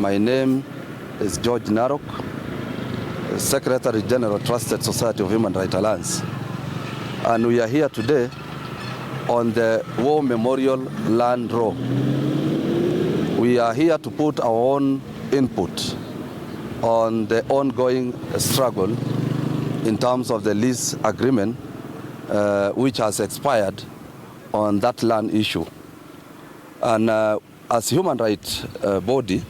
My name is George Narok, Secretary General, Trusted Society of Human Rights Alliance. And we are here today on the War Memorial Land Row. We are here to put our own input on the ongoing struggle in terms of the lease agreement which has expired on that land issue. And as human rights body,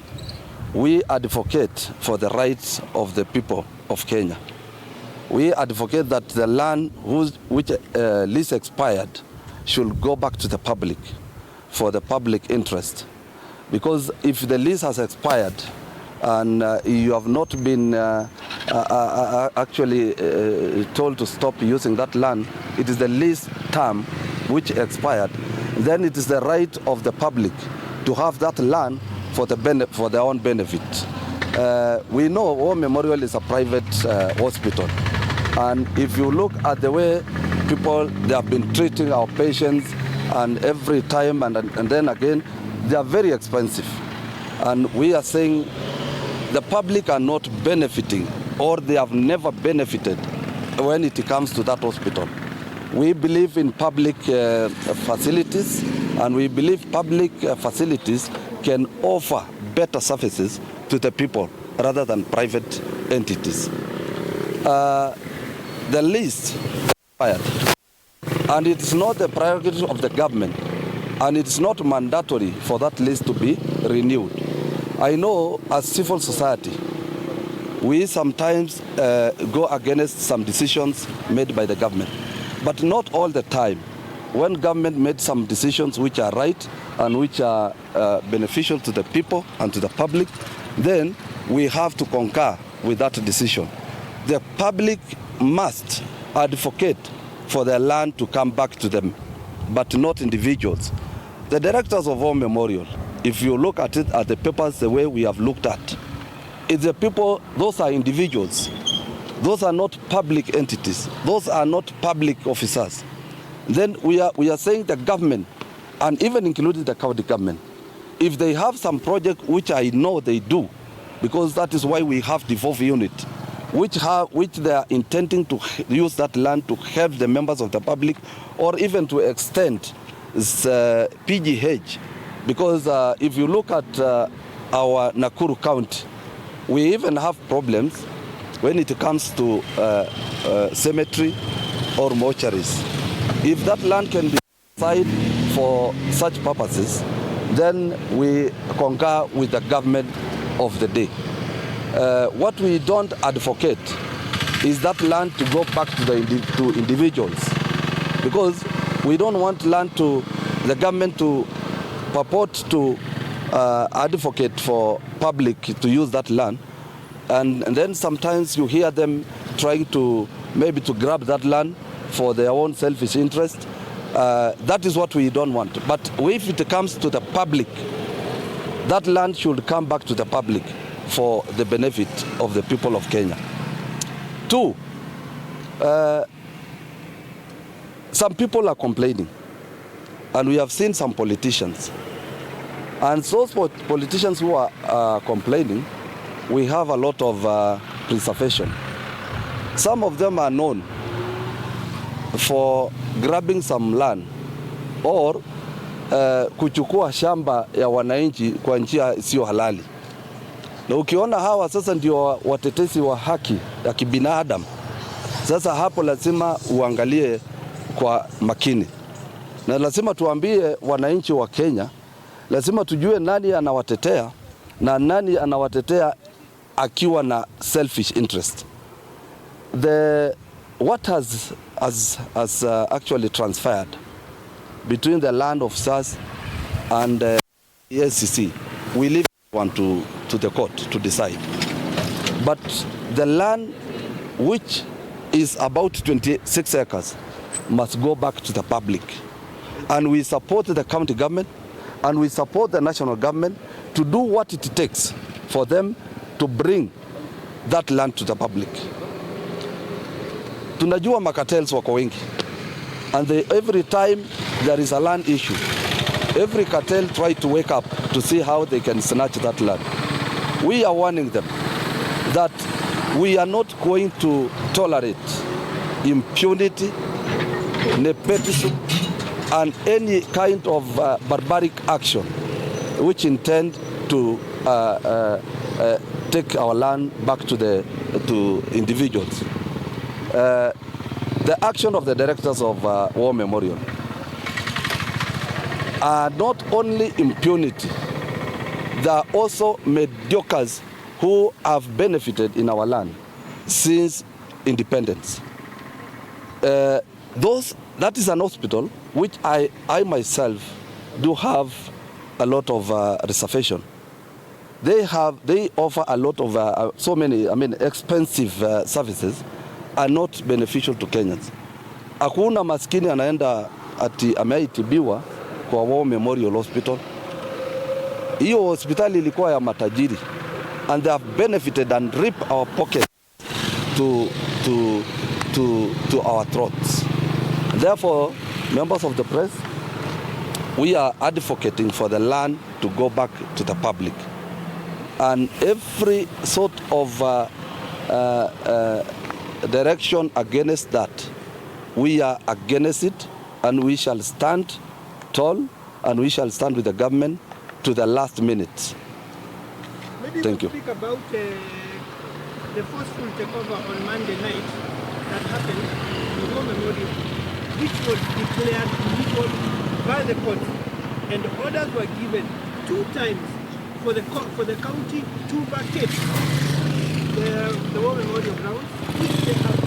we advocate for the rights of the people of Kenya. We advocate that the land which lease expired should go back to the public for the public interest. Because if the lease has expired and you have not been actually told to stop using that land, it is the lease term which expired, then it is the right of the public to have that land for their own benefit. We know War Memorial is a private hospital, and if you look at the way they have been treating our patients, and every time and then again, they are very expensive. And we are saying the public are not benefiting, or they have never benefited when it comes to that hospital. We believe in public facilities, and we believe public facilities can offer better services to the people rather than private entities. The lease expired, and it's not the priority of the government, and it's not mandatory for that lease to be renewed. I know as civil society, we sometimes go against some decisions made by the government, but not all the time. When government made some decisions which are right and which are beneficial to the people and to the public, then we have to concur with that decision. The public must advocate for their land to come back to them, but not individuals. The directors of War Memorial, if you look at it, at the papers, the way we have looked at, it's the people, those are individuals. Those are not public entities. Those are not public officers. Then we are saying the government, and even including the county government, if they have some project, which I know they do, because that is why we have the devolved unit, which they are intending to use that land to help the members of the public, or even to extend PGH. Because if you look at our Nakuru County, we even have problems when it comes to cemetery or mortuaries. If that land can be aside for such purposes, then we concur with the government of the day. What we don't advocate is that land to go back to individuals, because we don't want the government to purport to advocate for public to use that land, and then sometimes you hear them trying to maybe to grab that land for their own selfish interest. That is what we don't want. But if it comes to the public, that land should come back to the public for the benefit of the people of Kenya. Two, some people are complaining, and we have seen some politicians. And those politicians who are complaining, we have a lot of preservation. Some of them are known for grabbing some land or kuchukua shamba ya wananchi kwa njia isiyo halali. Na ukiona hawa sasa ndio watetezi wa haki ya kibinadamu, sasa hapo lazima uangalie kwa makini. Na lazima tuambie wananchi wa Kenya, lazima tujue nani anawatetea na nani anawatetea akiwa na selfish interest. What has actually transpired between the land of SARS and the SCC, we leave one to the court to decide. But the land which is about 26 acres must go back to the public. And we support the county government, and we support the national government to do what it takes for them to bring that land to the public. Tunajua makatels wako wengi, and every time there is a land issue, every cartel try to wake up to see how they can snatch that land. we are warning them that we are not going to tolerate impunity, nepotism, and any kind of barbaric action which intend to take our land back to individuals. The action of the directors of War Memorial are not only impunity, they are also mediocres who have benefited in our land since independence. That is an hospital which I myself do have a lot of reservation. They offer a lot of so many expensive services are not beneficial to Kenyans. Hakuna maskini anaenda ati ameitibiwa kwa War Memorial Hospital. Hiyo hospitali ilikuwa ya matajiri, and they have benefited and ripped our pockets to our throats. Therefore, members of the press, we are advocating for the land to go back to the public, and every sort of direction against that, we are against it, and we shall stand tall, and we shall stand with the government to the last minute. Maybe thank you. Speak about the forceful takeover on Monday night that happened in War Memorial, which was declared illegal by the court, and orders were given 2 times for the county to vacate the War Memorial grounds, which they have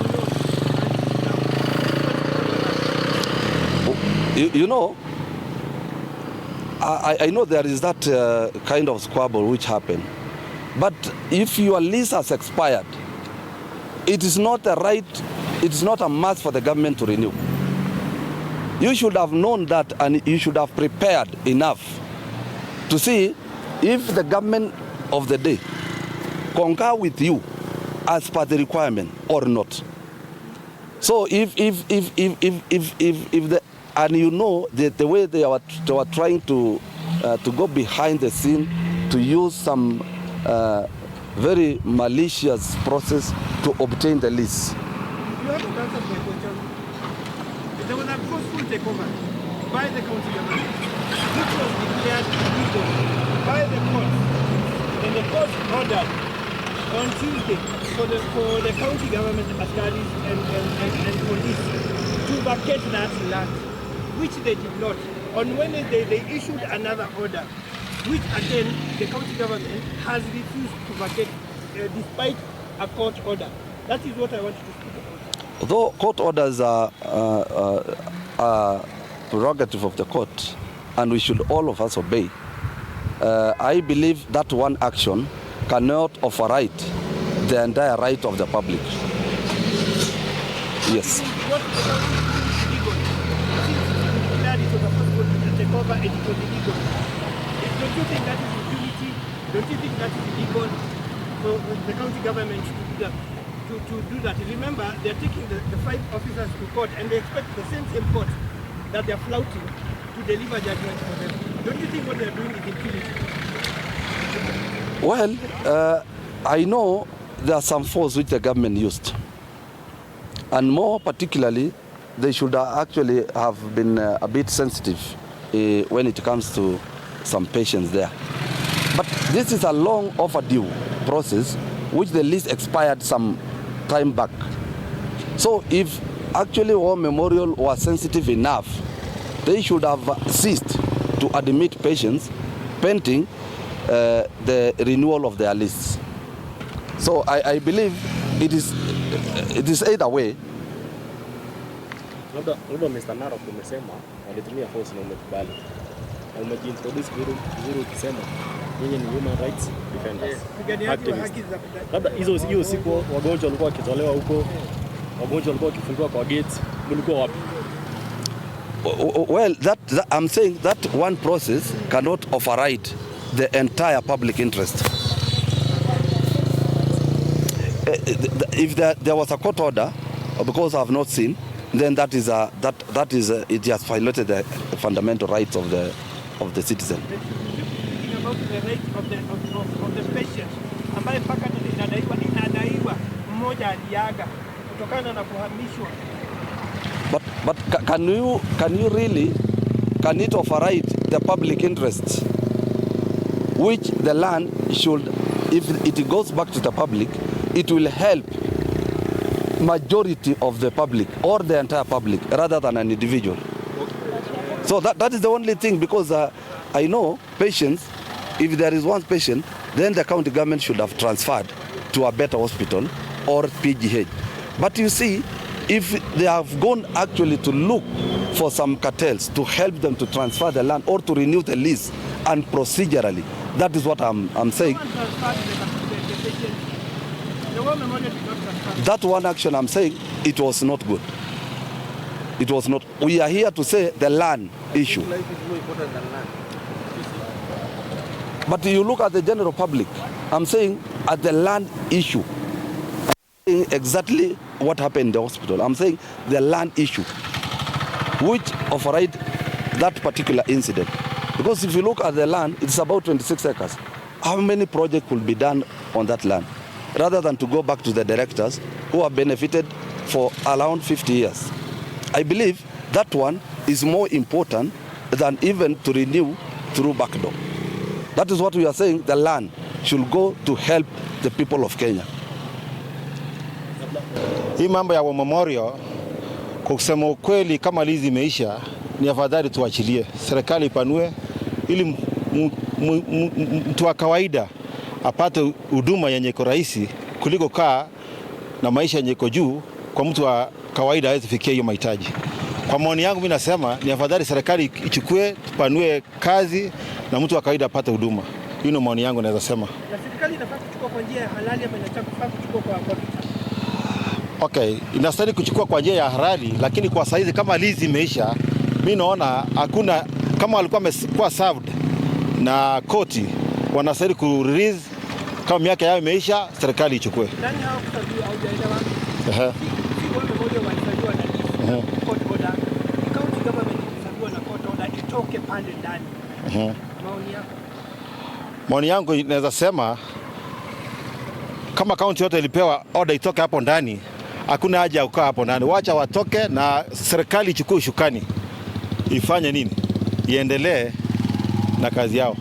not. You know, I know there is that kind of squabble which happened, but if your lease has expired, it is not a right, it is not a must for the government to renew. You should have known that, and you should have prepared enough to see if the government of the day concur with you as per the requirement or not. So if the, and you know the way they were trying to go behind the scene to use some very malicious process to obtain the lease. You haven't answered my question. There was a forceful takeover by the county government, which was declared illegal by the court, and the court ordered on Tuesday for the county government authorities and police to vacate that land, which they did not. On Wednesday, they issued another order, which again the county government has refused to vacate despite a court order. That is what I wanted to speak about. Though court orders are prerogative of the court, and we should all of us obey, I believe that one action cannot override the entire right of the public. Yes. What illegal? Since it was possible to take over and it was illegal. Don't you think that is impunity? Don't you think that is illegal for the county government to do that? To do that. Remember, they're taking the 5 officers to court, and they expect the same court that they're flouting to deliver judgment for them. Don't you think what they're doing is impunity? Well, I know there are some force which the government used, and more particularly, they should actually have been a bit sensitive when it comes to some patients there. But this is a long overdue process which the lease expired some time back. So if actually War Memorial was sensitive enough, they should have ceased to admit patients pending the renewal of their lease. So I believe it is either way. Labda Mr. Narok umesema walitumia force na umekubali. Na umejiintroduce vizuri ukisema nyinyi ni human rights defenders. Labda hiyo siku wagonjwa walikuwa wakitolewa huko, wagonjwa walikuwa wakifungiwa kwa gates, mlikuwa wapi? Well, I'm saying that one process cannot override the entire public interest. If there was a court order, because I have not seen, then that is it has violated the fundamental rights of the citizen. About the right of the patient mmoja aliaga kutokana na kuhamishwa. But can you really, can it override the public interest, which the land should, if it goes back to the public, it will help majority of the public or the entire public rather than an individual. So that is the only thing, because I know patients, if there is one patient, then the county government should have transferred to a better hospital or PGH. But you see, if they have gone actually to look for some cartels to help them to transfer the land or to renew the lease, and procedurally, that is what I'm saying. That one action, I'm saying, it was not good. It was not. We are here to say the land issue. Life is more important than land. But you look at the general public, I'm saying at the land issue, I'm saying exactly what happened in the hospital. I'm saying the land issue, which override that particular incident. Because if you look at the land, it's about 26 acres. How many projects will be done on that land? Rather than to go back to the directors who have benefited for around 50 years. I believe that one is more important than even to renew through backdoor. That is what we are saying, the land should go to help the people of Kenya. Hii mambo ya memorial, kwa kusema ukweli, kama lizi imeisha, ni afadhali tuachilie. Serikali ipanue ili mtu wa kawaida apate huduma yenye iko rahisi kuliko kaa na maisha yenye iko juu kwa mtu wa kawaida hawezi fikia hiyo mahitaji. Kwa maoni yangu mimi nasema ni afadhali serikali ichukue, tupanue kazi na mtu wa kawaida apate huduma. Hiyo ndio maoni yangu naweza sema. Na serikali inafaa kuchukua kwa njia ya halali ama inafaa kuchukua kwa vita? Okay, inastahili kuchukua kwa njia ya halali, lakini kwa saizi kama lizi imeisha, mimi naona hakuna, kama walikuwa wamekuwa served na koti, wanastahili ku release kama miaka yao imeisha, serikali ichukue. Nani hao kusabiwa au jaelewa? Si wale mmoja walisajiliwa na court order. County government ilisajiliwa na court order itoke pale ndani. Maoni yako? Maoni yangu inaweza sema kama county yote ilipewa order itoke hapo ndani, hakuna haja ya kukaa hapo ndani. Wacha watoke na serikali ichukue ushukani. Ifanye nini? Iendelee na kazi yao.